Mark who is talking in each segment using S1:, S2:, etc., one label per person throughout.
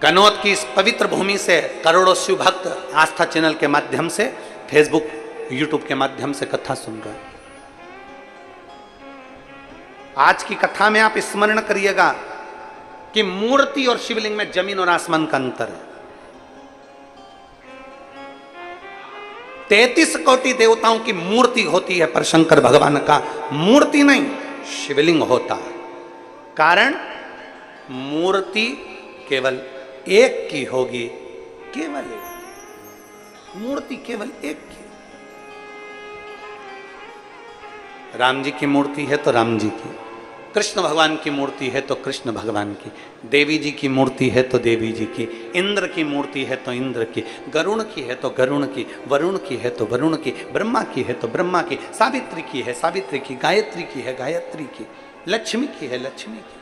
S1: कनौज की इस पवित्र भूमि से करोड़ों शिव भक्त आस्था चैनल के माध्यम से, फेसबुक यूट्यूब के माध्यम से कथा सुन रहे हैं। आज की कथा में आप स्मरण करिएगा कि मूर्ति और शिवलिंग में जमीन और आसमान का अंतर है। 33 कोटि देवताओं की मूर्ति होती है, पर शंकर भगवान का मूर्ति नहीं, शिवलिंग होता है। कारण मूर्ति केवल एक की होगी, केवल एक मूर्ति, केवल एक की। राम जी की मूर्ति है तो राम जी की, कृष्ण भगवान की मूर्ति है तो कृष्ण भगवान की, देवी जी की मूर्ति है तो देवी जी की, इंद्र की मूर्ति है तो इंद्र की, गरुण की है तो गरुण की, वरुण की है तो वरुण की, ब्रह्मा की है तो ब्रह्मा की, सावित्री की है सावित्री की, गायत्री की है गायत्री की, लक्ष्मी की है लक्ष्मी की।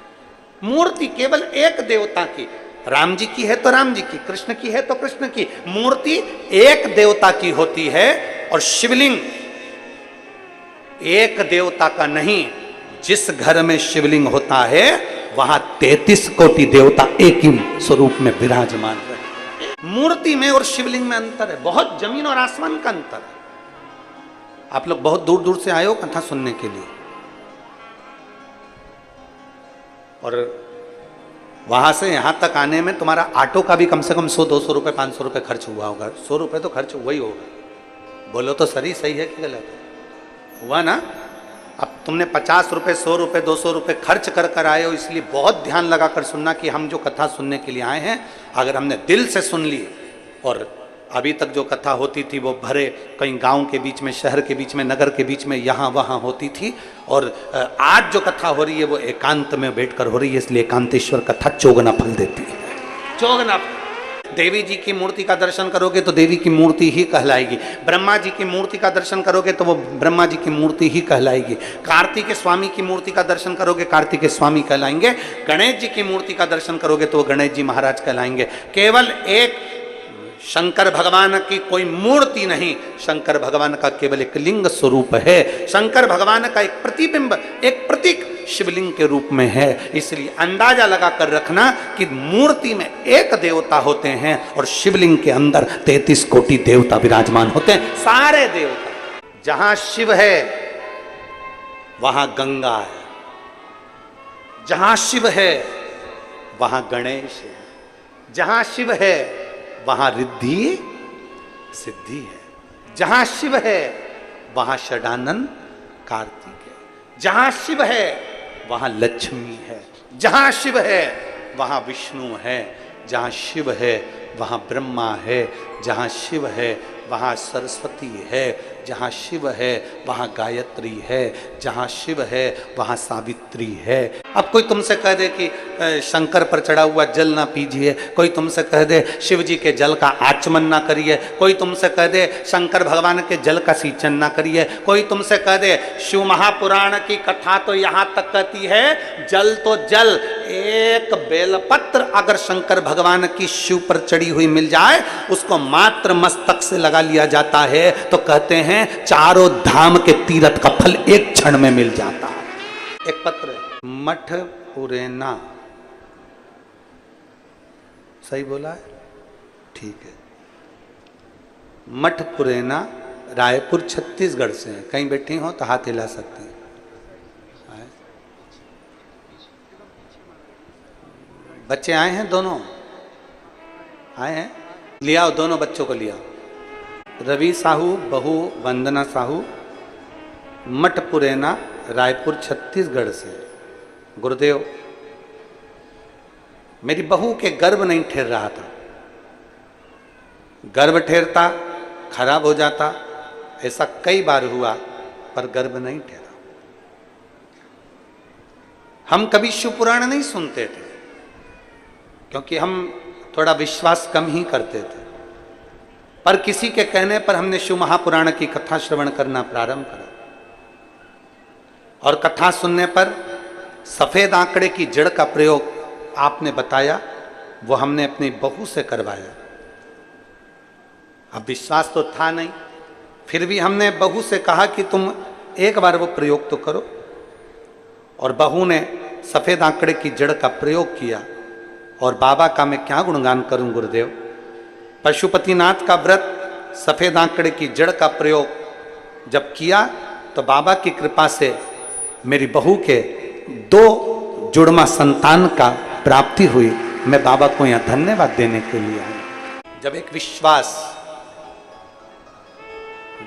S1: मूर्ति केवल एक देवता की, राम जी की है तो राम जी की, कृष्ण की है तो कृष्ण की। मूर्ति एक देवता की होती है और शिवलिंग एक देवता का नहीं। जिस घर में शिवलिंग होता है वहां 33 कोटि देवता एक ही स्वरूप में विराजमान है। मूर्ति में और शिवलिंग में अंतर है, बहुत जमीन और आसमान का अंतर है। आप लोग बहुत दूर दूर से आए हो कथा सुनने के लिए, और वहां से यहां तक आने में तुम्हारा ऑटो का भी कम से कम 100-200 रुपए 500 रुपए खर्च हुआ होगा। 100 रुपए तो खर्च हुआ ही होगा। बोलो तो सही है कि गलत हुआ ना? अब तुमने 50 रुपए 100 रुपए 200 रुपए खर्च कर कर आए हो, इसलिए बहुत ध्यान लगाकर सुनना कि हम जो कथा सुनने के लिए आए हैं, अगर हमने दिल से सुन ली, और अभी तक जो कथा होती थी वो भरे कहीं गांव के बीच में, शहर के बीच में, नगर के बीच में, यहाँ वहाँ होती थी, और आज जो कथा हो रही है वो एकांत में बैठकर हो रही है, इसलिए एकांतेश्वर कथा चौगुना फल देती है। चौगुना। देवी जी की मूर्ति का दर्शन करोगे तो देवी की मूर्ति ही कहलाएगी, ब्रह्मा जी की मूर्ति का दर्शन करोगे तो वो ब्रह्मा जी की मूर्ति ही कहलाएगी, कार्तिक स्वामी की मूर्ति का दर्शन करोगे कार्तिक स्वामी कहलाएंगे, गणेश जी की मूर्ति का दर्शन करोगे तो वो गणेश जी महाराज कहलाएंगे। केवल एक शंकर भगवान की कोई मूर्ति नहीं, शंकर भगवान का केवल एक लिंग स्वरूप है। शंकर भगवान का एक प्रतिबिंब, एक प्रतीक शिवलिंग के रूप में है। इसलिए अंदाजा लगाकर रखना कि मूर्ति में एक देवता होते हैं और शिवलिंग के अंदर 33 कोटि देवता विराजमान होते हैं, सारे देवता। जहां शिव है वहां गंगा है, जहां शिव है वहां गणेश है, जहां शिव है वहां रिद्धि सिद्धि है, जहां शिव है वहां षडानन कार्तिक है, जहां शिव है वहां लक्ष्मी है, जहां शिव है वहां विष्णु है, जहां शिव है वहां ब्रह्मा है, जहां शिव है वहां सरस्वती है, जहां शिव है वहां गायत्री है, जहां शिव है वहां सावित्री है। अब कोई तुमसे कह दे कि शंकर पर चढ़ा हुआ जल ना पीजिए, कोई तुमसे कह दे शिव जी के जल का आचमन ना करिए, कोई तुमसे कह दे शंकर भगवान के जल का सींचन ना करिए, कोई तुमसे कह दे शिव महापुराण की कथा तो यहाँ तक कहती है जल तो जल, एक बेलपत्र अगर शंकर भगवान की शिव पर चढ़ी हुई मिल जाए उसको मात्र मस्तक से लगा लिया जाता है तो कहते हैं चारों धाम के तीर्थ का फल एक क्षण में मिल जाता है। एक पत्र मठ पुरेना, सही बोला है? ठीक है। मठ पुरेना रायपुर छत्तीसगढ़ से है। कहीं बैठी हो तो हाथ हिला सकते हैं। बच्चे आए हैं, दोनों आए हैं, लिया दोनों बच्चों को लिया। रवि साहू, बहू वंदना साहू, मठ पुरेना रायपुर छत्तीसगढ़ से। गुरुदेव, मेरी बहू के गर्भ नहीं ठहर रहा था, गर्भ ठहरता खराब हो जाता, ऐसा कई बार हुआ, पर गर्भ नहीं ठहरा। हम कभी शिव पुराण नहीं सुनते थे क्योंकि हम थोड़ा विश्वास कम ही करते थे, पर किसी के कहने पर हमने शिव महापुराण की कथा श्रवण करना प्रारंभ करा, और कथा सुनने पर सफेद आंकड़े की जड़ का प्रयोग आपने बताया, वो हमने अपनी बहू से करवाया। अब विश्वास तो था नहीं, फिर भी हमने बहू से कहा कि तुम एक बार वो प्रयोग तो करो, और बहू ने सफेद आंकड़े की जड़ का प्रयोग किया और बाबा का मैं क्या गुणगान करूं गुरुदेव। पशुपतिनाथ का व्रत सफेद आंकड़े की जड़ का प्रयोग जब किया तो बाबा की कृपा से मेरी बहू के 2 जुड़वा संतान का प्राप्ति हुई। मैं बाबा को यहां धन्यवाद देने के लिए आया। जब एक विश्वास,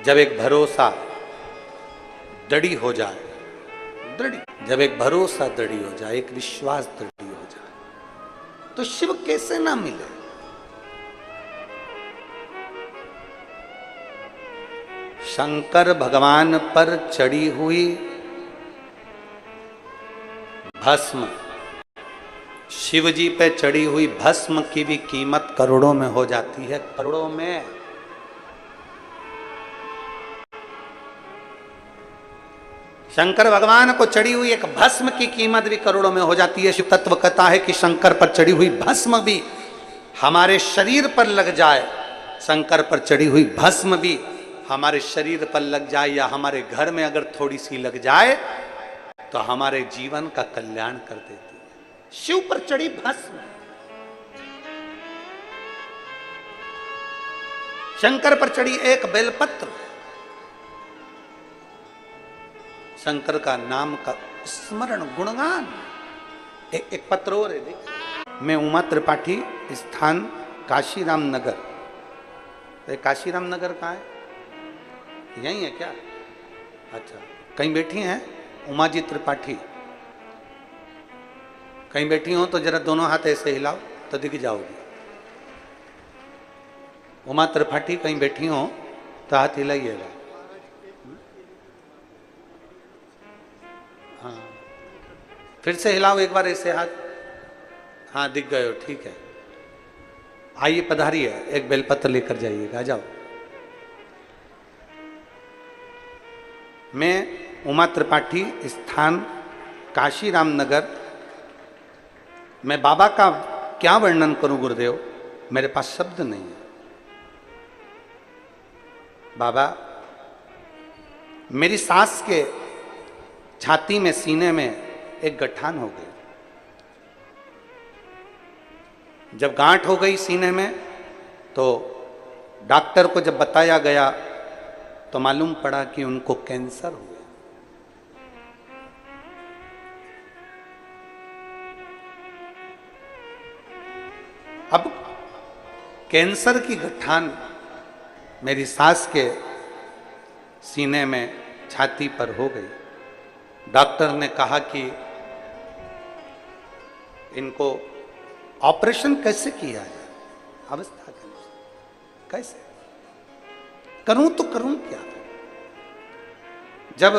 S1: जब एक भरोसा दृढ़ हो जाए, जब एक भरोसा दृढ़ हो जाए, एक विश्वास दृढ़ हो जाए, तो शिव कैसे ना मिले। शंकर भगवान पर चढ़ी हुई भस्म, शिव जी पे चढ़ी हुई भस्म की भी कीमत करोड़ों में हो जाती है, करोड़ों में। शंकर भगवान को चढ़ी हुई एक भस्म की कीमत भी करोड़ों में हो जाती है। शिव तत्व कहता है कि शंकर पर चढ़ी हुई भस्म भी हमारे शरीर पर लग जाए, शंकर पर चढ़ी हुई भस्म भी हमारे शरीर पर लग जाए या हमारे घर में अगर थोड़ी सी लग जाए तो हमारे जीवन का कल्याण कर देती है। शिव पर चढ़ी भस्म, शंकर पर चढ़ी एक बेलपत्र, शंकर का नाम का स्मरण गुणगान। एक पत्र और है, देखिए। मैं उमा त्रिपाठी, स्थान काशीराम नगर। काशीराम नगर कहाँ है? यही है क्या? अच्छा, कहीं बैठी हैं उमा जी त्रिपाठी? कहीं बैठी हो तो जरा दोनों हाथ ऐसे हिलाओ तो दिख जाओगी। उमा त्रिपाठी कहीं बैठी हो तो हाथ हिलाइएगा। हाँ, फिर से हिलाओ एक बार ऐसे हाथ। हाँ, दिख गए हो, ठीक है। आइए, पधारिए, एक बेलपत्र लेकर जाइएगा, जाओ। मैं उमा त्रिपाठी, स्थान काशीराम नगर। मैं बाबा का क्या वर्णन करूं गुरुदेव, मेरे पास शब्द नहीं है। बाबा, मेरी सास के छाती में, सीने में एक गठान हो गई। जब गांठ हो गई सीने में तो डॉक्टर को जब बताया गया तो मालूम पड़ा कि उनको कैंसर हो गया। अब कैंसर की गठान मेरी सास के सीने में, छाती पर हो गई। डॉक्टर ने कहा कि इनको ऑपरेशन कैसे किया जाए, अवस्था कैसे करूं तो करूं क्या। जब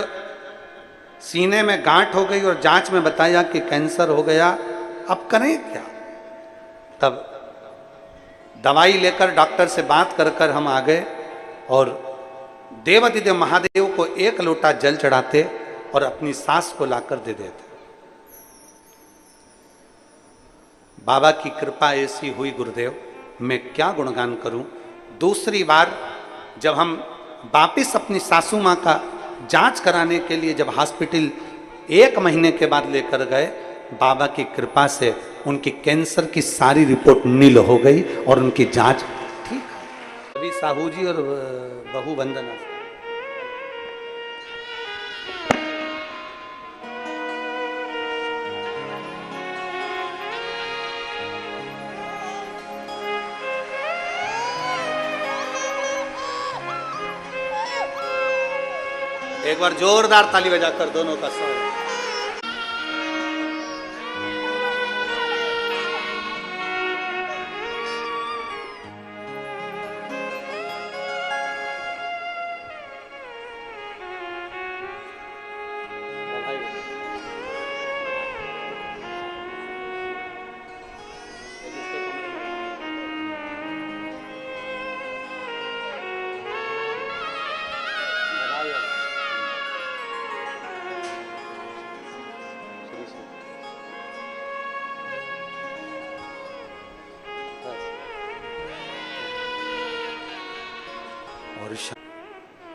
S1: सीने में गांठ हो गई और जांच में बताया कि कैंसर हो गया, अब करें क्या। तब दवाई लेकर डॉक्टर से बात कर कर हम आ गए और देवादिदेव महादेव को 1 लोटा जल चढ़ाते और अपनी सास को लाकर दे देते। बाबा की कृपा ऐसी हुई गुरुदेव, मैं क्या गुणगान करूं। दूसरी बार जब हम वापिस अपनी सासू माँ का जांच कराने के लिए जब हॉस्पिटल 1 महीने के बाद लेकर गए, बाबा की कृपा से उनकी कैंसर की सारी रिपोर्ट नील हो गई और उनकी जांच ठीक है। अभी साहू जी और बहू वंदना, एक बार जोरदार ताली बजाकर दोनों का स्वागत।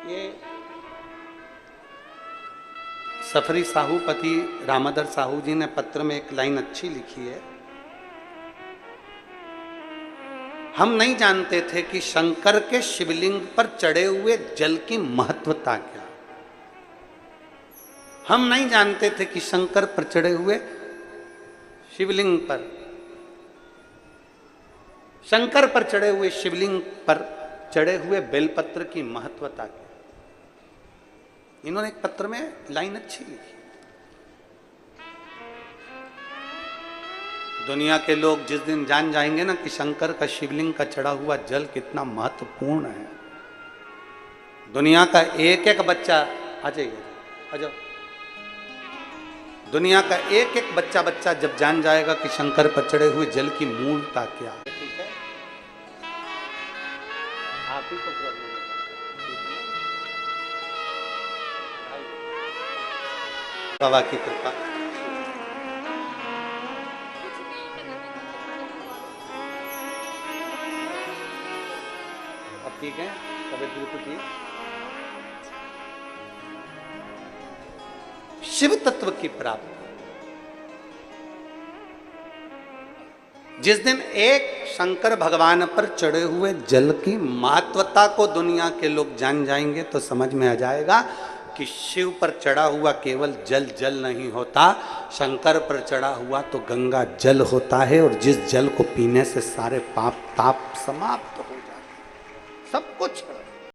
S1: ये सफरी साहूपति रामाधर साहू जी ने पत्र में एक लाइन अच्छी लिखी है हम नहीं जानते थे कि शंकर के शिवलिंग पर चढ़े हुए जल की महत्वता क्या। हम नहीं जानते थे कि शंकर पर चढ़े हुए शिवलिंग पर, शंकर पर चढ़े हुए शिवलिंग पर चढ़े हुए बेलपत्र की महत्वता क्या। इन्होंने एक पत्र में लाइन अच्छी लिखी, दुनिया के लोग जिस दिन जान जाएंगे ना कि शंकर का शिवलिंग का चढ़ा हुआ जल कितना महत्वपूर्ण है, दुनिया का एक एक बच्चा आ जाइए, आ जाओ, दुनिया का एक एक बच्चा जब जान जाएगा कि शंकर पर चढ़े हुए जल की मूलता क्या है। ठीक है, आप ही को प्रॉब्लम है, बाबा की कृपा। अब ठीक है, तबियत बिल्कुल ठीक। शिव तत्व की प्राप्ति, जिस दिन एक शंकर भगवान पर चढ़े हुए जल की महत्वता को दुनिया के लोग जान जाएंगे तो समझ में आ जाएगा कि शिव पर चढ़ा हुआ केवल जल जल नहीं होता, शंकर पर चढ़ा हुआ तो गंगा जल होता है, और जिस जल को पीने से सारे पाप ताप समाप्त हो जाते, सब कुछ